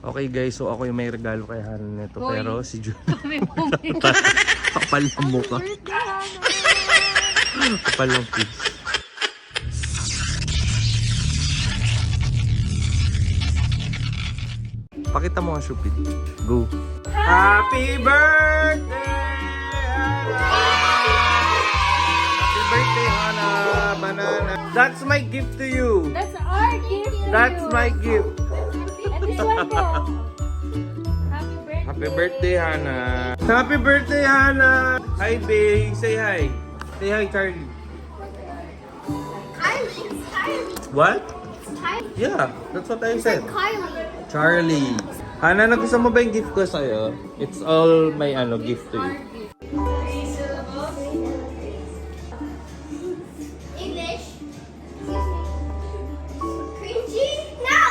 Okay guys, so ako yung may regalo kay Hana nito. Boy. Pero si Jun, Kami bumili. kapal ng mukha. Kapal ng face. Pakita mo ang Shupid. Go. Happy birthday, Hana! Happy birthday, Hana! Banana. That's my gift to you. That's our gift to That's you. my gift. And this one po. Happy birthday. Happy birthday, Hana. Happy birthday, Hana. Hi, babe. Say hi. Say hi, Charlie. Kylie. It's Kylie. What? It's Kylie. Yeah, that's what I said. Kylie. Charlie. Hana, nagustuhan mo ba yung gift ko sa'yo? It's all my gift to you. English. Cringy? No.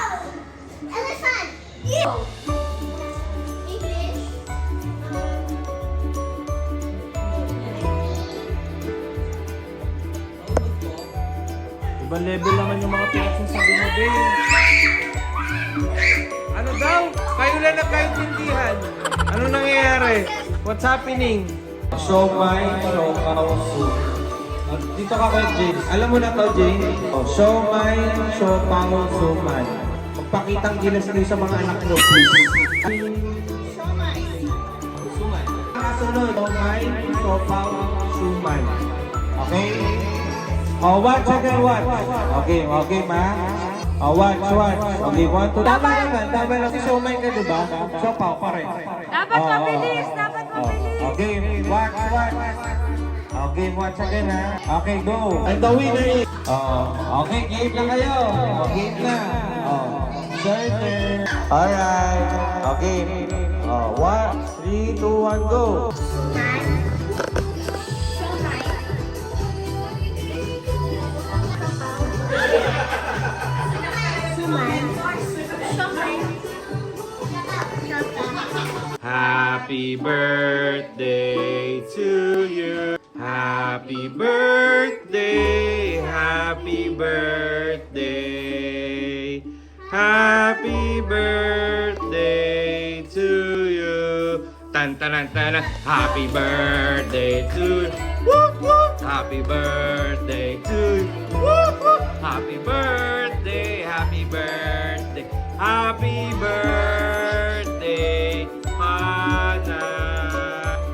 Elephant. You. English. Ibang level naman yung mga pinagsasabi mo, babe. Ano daw? Kayo lang nagkaintindihan. Ano nangyayari? What's happening? Siomai, siopaw, soup. Dito ka kay Jane. Alam mo na to, Jane? Siomai, siopaw, suman. Magpakitang gilas kayo sa mga anak nyo, please. Suman. Kasunod, siomai, siopaw, suman. Okay? Oh, watch again, watch. Okay, okay, ma. Oh, watch. Okay, 1, 2. Tama lang. Siomai ka, diba? Siopaw, pare. Dapat mabilis. Dapat mabilis. Okay, watch. Okay, watch again, ha. Okay, go. And the winner is... okay, game na kayo. Game na. Certain. Alright. Okay. 1, 3, 2, 1, go. Happy birthday to you. Happy birthday. Happy birthday. Happy birthday to you. Tan tan tan. Happy birthday to you. Woo, woo. Happy birthday to you. Woo, woo. Happy birthday. Happy birthday. Happy birthday. Hana.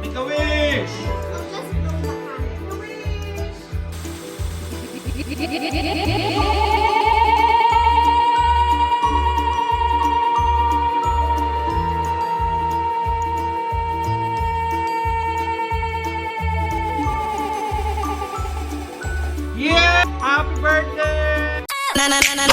Make a wish. Yeah! Happy birthday! Na na na na.